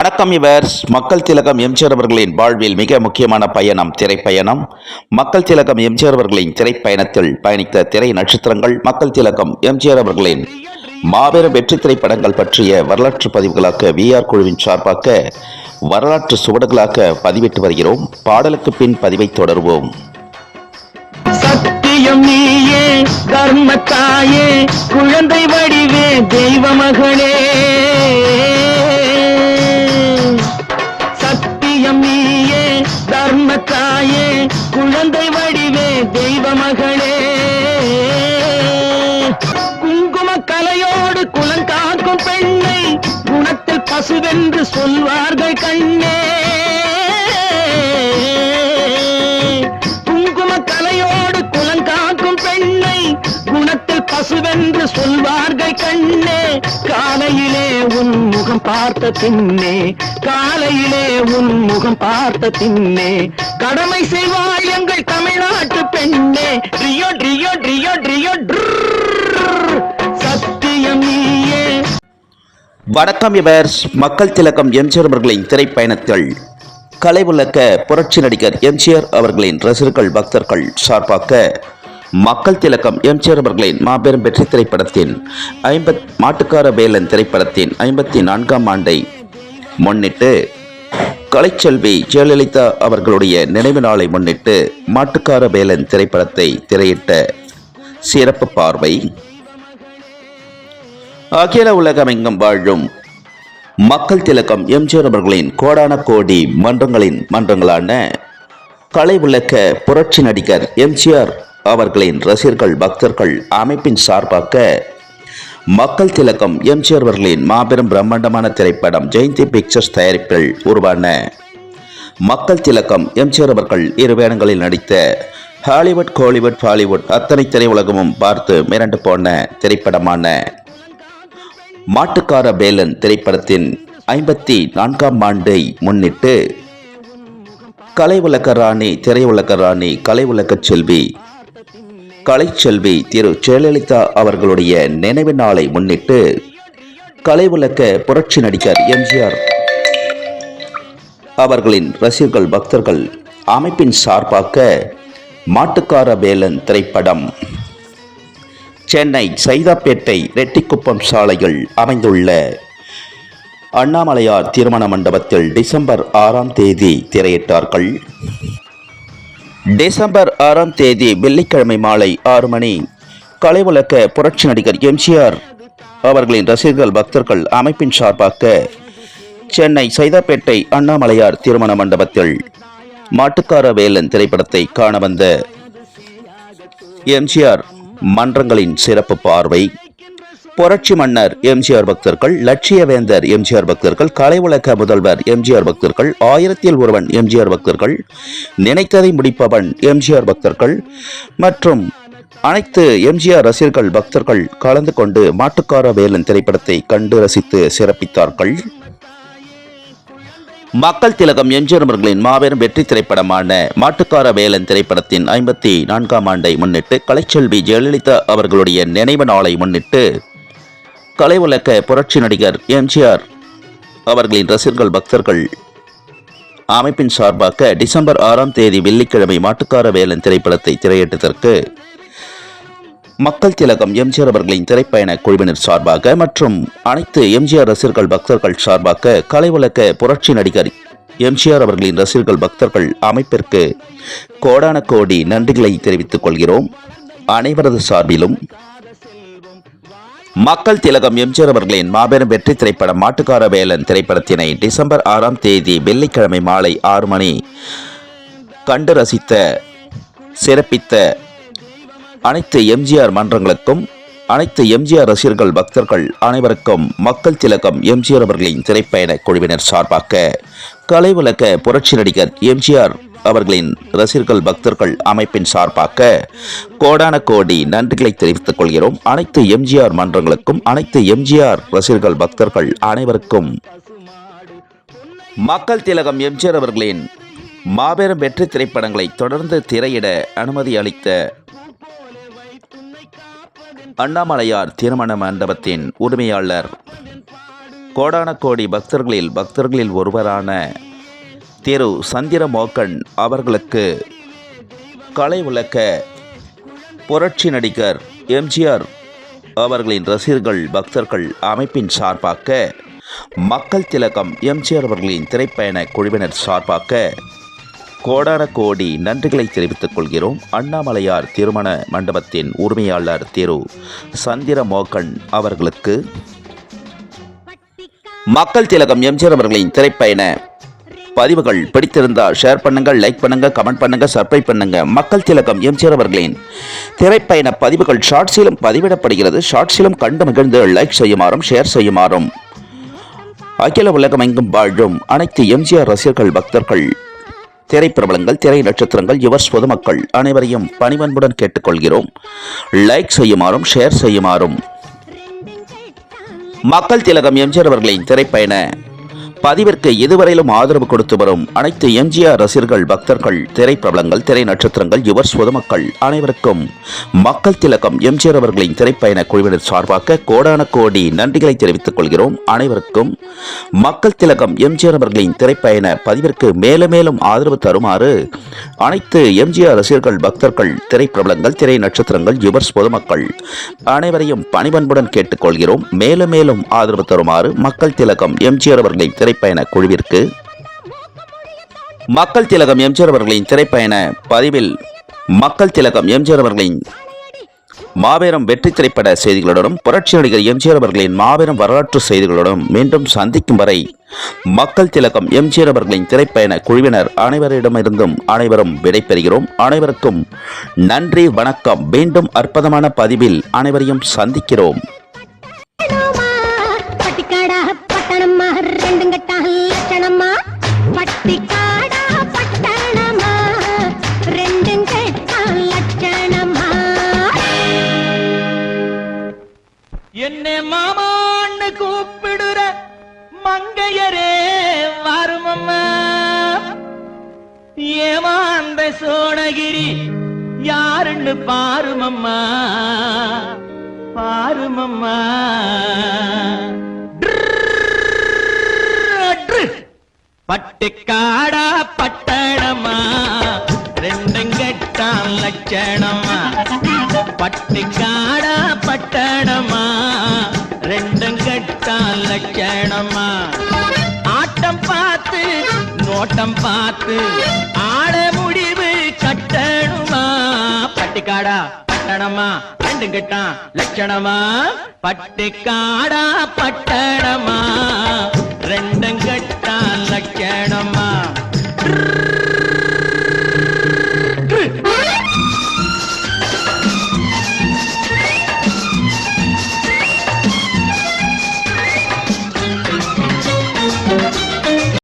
வணக்கம் இவர்ஸ். மக்கள் திலகம் எம்ஜிஆர் அவர்களின் வாழ்வில் மிக முக்கியமான பயணம் திரைப்பயணம். மக்கள் திலகம் எம்ஜிஆர் அவர்களின் திரைப்பயணத்தில் பயணித்த திரை நட்சத்திரங்கள், மக்கள் திலகம் எம்ஜிஆர் அவர்களின் மாபெரும் வெற்றி திரைப்படங்கள் பற்றிய வரலாற்று பதிவுகளாக VR குழுவின் சார்பாக வரலாற்று சுவடுகளாக பதிவிட்டு வருகிறோம். பாடலுக்கு பின் பதிவை தொடர்வோம். சத்தியம் நீயே, தர்மத்தாயே, குழந்தை வடிவே, தெய்வ மகளே. சத்தியம் நீயே, தர்மத்தாயே, குழந்தை வடிவே, தெய்வ மகளே. குங்கும கலையோடு குலங்காக்கும் பெண்ணை குணத்தில் பசுவென்று சொல்வார்கள் கண்ணே. குணத்தில் பசுவென்று சொல்வார்கள் கண்ணே. காலையிலே உன் முகம் பார்த்த பின்னே, காலையிலே உன் முகம் பார்த்த பின்னே, கடமை செய்வாள் எங்கள் தமிழ்நாட்டு பெண்ணே. ரியோ ரியோ ரியோ ரியோ சத்தியம் நீயே. வணக்கம் இவர்ஸ். மக்கள் திலகம் எம்ஜிஆர் அவர்களின் திரைப்பயணத்தில் கலை உலக புரட்சி நடிகர் எம்ஜிஆர் அவர்களின் ரசிகர்கள் பக்தர்கள் சார்பாக மக்கள் திலகம் எம்ஜிஆர் அவர்களின் மாபெரும் வெற்றி திரைப்படத்தின் மாட்டுக்கார வேலன் திரைப்படத்தின் 54ஆம் ஆண்டை முன்னிட்டு, கலைச்செல்வி ஜெயலலிதா அவர்களுடைய நினைவு நாளை முன்னிட்டு மாட்டுக்கார வேலன் திரைப்படத்தை திரையிட்ட சிறப்பு பார்வை. அகில உலகமெங்கும் வாழும் மக்கள் திலகம் எம்ஜிஆர் அவர்களின் கோடான கோடி மன்றங்களான கலை உலக புரட்சி நடிகர் எம்ஜிஆர் அவர்களின் ரசிகர்கள் பக்தர்கள் அமைப்பின் சார்பாக மக்கள் திலகம் எம்ஜிஆர் அவர்களின் மாபெரும் பிரம்மாண்டமான திரைப்படம் ஜெயந்தி பிக்சர்ஸ் தயாரிப்பில் உருவான மக்கள் திலகம் எம்ஜிஆர் அவர்கள் இரு வேடங்களில் நடித்த ஹாலிவுட், கோலிவுட், பாலிவுட் அத்தனை திரையுலகமும் பார்த்து மிரண்டு போன திரைப்படமான மாட்டுக்கார வேலன் திரைப்படத்தின் 54ஆம் ஆண்டை முன்னிட்டு கலை உலக ராணி, திரையுலக ராணி, கலை உலக செல்வி கலைச்செல்வி திரு ஜெயலலிதா அவர்களுடைய நினைவு நாளை முன்னிட்டு கலை உலக புரட்சி நடிகர் எம்ஜிஆர் அவர்களின் ரசிகர்கள் பக்தர்கள் அமைப்பின் சார்பாக மாட்டுக்கார வேலன் திரைப்படம் சென்னை சைதாப்பேட்டை ரெட்டிக்குப்பம் சாலையில் அமைந்துள்ள அண்ணாமலையார் திருமண மண்டபத்தில் டிசம்பர் 6ஆம் தேதி திரையிட்டார்கள். டிசம்பர் 6ஆம் தேதி வெள்ளிக்கிழமை மாலை 6 மணி கலை உலக புரட்சி நடிகர் எம்ஜிஆர் அவர்களின் ரசிகர்கள் பக்தர்கள் அமைப்பின் சார்பாக சென்னை சைதாப்பேட்டை அண்ணாமலையார் திருமண மண்டபத்தில் மாட்டுக்கார வேலன் திரைப்படத்தை காண வந்த எம்ஜிஆர் மன்றங்களின் சிறப்பு பார்வை. புரட்சி மன்னர் எம்ஜிஆர் பக்தர்கள், லட்சிய வேந்தர் எம்ஜிஆர் பக்தர்கள், கலை உலக முதல்வர் எம்ஜிஆர் பக்தர்கள், 1000ல் ஒருவன் எம்ஜிஆர் பக்தர்கள், நினைத்ததை முடிப்பவன் எம்ஜிஆர் பக்தர்கள் மற்றும் அனைத்து எம்ஜிஆர் ரசிகர்கள் பக்தர்கள் கலந்து கொண்டு மாட்டுக்கார வேலன் திரைப்படத்தை கண்டு ரசித்து சிறப்பித்தார்கள். மக்கள் திலகம் எம்ஜிஆர் அவர்களின் மாபெரும் வெற்றி திரைப்படமான மாட்டுக்கார வேலன் திரைப்படத்தின் 54ஆம் ஆண்டை முன்னிட்டு, கலைச்செல்வி ஜெயலலிதா அவர்களுடைய நினைவு நாளை முன்னிட்டு கலை உலக புரட்சி நடிகர் எம்ஜிஆர் அவர்களின் ரசிகர்கள் பக்தர்கள் அமைப்பின் சார்பாக டிசம்பர் 6ஆம் தேதி வெள்ளிக்கிழமை மாட்டுக்கார வேலன் திரைப்படத்தை திரையிட்டதற்கு மக்கள் திலகம் எம்ஜிஆர் அவர்களின் திரைப்பயண குழுவினர் சார்பாக மற்றும் அனைத்து எம்ஜிஆர் ரசிகர்கள் பக்தர்கள் சார்பாக கலை உலக புரட்சி நடிகர் எம்ஜிஆர் அவர்களின் ரசிகர்கள் பக்தர்கள் அமைப்பிற்கு கோடான கோடி நன்றிகளை தெரிவித்துக் கொள்கிறோம். அனைவரது சார்பிலும் மக்கள் திலகம் எம்ஜிஆர் அவர்களின் மாபெரும் வெற்றி திரைப்படம் மாட்டுக்கார வேலன் திரைப்படத்தினை டிசம்பர் 6ஆம் தேதி வெள்ளிக்கிழமை மாலை 6 மணி கண்டு ரசித்த சிறப்பித்த அனைத்து எம்ஜிஆர் மன்றங்களுக்கும், அனைத்து எம்ஜிஆர் ரசிகர்கள் பக்தர்கள் அனைவருக்கும் மக்கள் திலகம் எம்ஜிஆர் அவர்களின் திரைப்பயண குழுவினர் சார்பாக கலை உலக புரட்சி நடிகர் எம்ஜிஆர் அவர்களின் ரசிகர்கள் பக்தர்கள் அமைப்பின் சார்பாக கோடான கோடி நன்றிகளை தெரிவித்துக் கொள்கிறோம். அனைத்து எம்ஜிஆர் மன்றங்களுக்கும், அனைத்து எம்ஜிஆர் ரசிகர்கள் பக்தர்கள் அனைவருக்கும் மக்கள் திலகம் எம்ஜிஆர் அவர்களின் மாபெரும் வெற்றி திரைப்படங்களை தொடர்ந்து திரையிட அனுமதி அளித்த அண்ணாமலையார் திருமண மண்டபத்தின் உரிமையாளர் கோடான கோடி பக்தர்களில் ஒருவரான திரு சந்திரமோகன் அவர்களுக்கு கலை உலக புரட்சி நடிகர் எம்ஜிஆர் அவர்களின் ரசிகர்கள் பக்தர்கள் அமைப்பின் சார்பாக மக்கள் திலகம் எம்ஜிஆர் அவர்களின் திரைப்பயண குழுவினர் சார்பாக கோடான கோடி நன்றிகளை தெரிவித்துக் கொள்கிறோம். அண்ணாமலையார் திருமண மண்டபத்தின் உரிமையாளர் திரு சந்திரமோகன் அவர்களுக்கு மக்கள் திலகம் எம்ஜிஆர் அவர்களின் திரைப்பயண பதிவுகள் பிடித்திருந்தால் ஷேர் பண்ணுங்க, லைக் பண்ணுங்க, கமெண்ட் பண்ணுங்க, சப்ஸ்கிரைப் பண்ணுங்க. மக்கள் திலகம் எம்ஜிஆர் அவர்களின் திரைப்பயண பதிவுகள் ஷார்ட்ஸிலும் பதிவிடப்படுகிறது. ஷார்ட்ஸிலும் கண்டு மகிழ்ந்து லைக் செய்யுமாறும் ஷேர் செய்யுமாறும் அகில உலகம் எங்கும் வாழும் அனைத்து எம்ஜிஆர் ரசிகர்கள் பக்தர்கள் திரைப்பிரபலங்கள் திரை நட்சத்திரங்கள் யுவர்ஸ் பொதுமக்கள் அனைவரையும் பணிவன்புடன் கேட்டுக்கொள்கிறோம். லைக் செய்யுமாறும் ஷேர் செய்யுமாறும் மக்கள் திலகம் எம்ஜிஆர் அவர்களின் திரைப்பயண பதிவிற்கு இதுவரையிலும் ஆதரவு கொடுத்து வரும் அனைத்து எம்ஜிஆர் ரசிகர்கள் பக்தர்கள் திரைப்பிரபலங்கள் திரை நட்சத்திரங்கள் யுவர்ஸ் பொதுமக்கள் அனைவருக்கும் மக்கள் திலகம் எம்ஜிஆர் அவர்களின் திரைப்பயண குழுவினர் சார்பாக கோடான கோடி நன்றிகளை தெரிவித்துக் கொள்கிறோம். அனைவருக்கும் மக்கள் திலகம் எம்ஜிஆர் அவர்களின் திரைப்பயண பதிவிற்கு மேலும் மேலும் ஆதரவு தருமாறு அனைத்து எம்ஜிஆர் ரசிகர்கள் பக்தர்கள் திரைப்பிரபலங்கள் திரை நட்சத்திரங்கள் யுவர்ஸ் பொதுமக்கள் அனைவரையும் பணிவன்புடன் கேட்டுக்கொள்கிறோம். மேலும் மேலும் ஆதரவு தருமாறு மக்கள் திலகம் எம்ஜிஆர் அவர்களின் திரைப்பயண குழுவிற்கு மக்கள் திலகம் எம்ஜிஆர் அவர்களின் திரைப்பயண பதிவில் மக்கள் திலகம் எம்ஜிஆர் அவர்களின் மாபெரும் வெற்றி திரைப்பட செய்திகளுடனும் புரட்சி நடிகர் எம்ஜிஆர் அவர்களின் மாபெரும் வரலாற்று செய்திகளுடனும் மீண்டும் சந்திக்கும் வரை மக்கள் திலகம் எம்ஜிஆர் அவர்களின் திரைப்பயண குழுவினர் அனைவரிடமிருந்தும் அனைவரும் விடைபெறுகிறோம். அனைவருக்கும் நன்றி, வணக்கம். மீண்டும் அற்புதமான பதிவில் அனைவரையும் சந்திக்கிறோம். என்னை மாமான்னு கூப்பிடுற மங்கையரே வருமம்மா, ஏமாந்த சோழகிரி யாருன்னு பாருமம்மா பாருமம்மா. பட்டுக்காடா பட்டணமா ரெண்டும் கெட்டான் லட்சணமா, பட்டுக்காடா பட்டணமா ரெண்டும் கெட்டான் லட்சணமா. ஆட்டம் பார்த்து நோட்டம் பார்த்து ஆட முடிவு கட்டணுமா, பட்டுக்காடா பட்டணமா ரெண்டும் கெட்டான் லட்சணமா, பட்டுக்காடா பட்டணமா ரெண்டும் கெட்டான்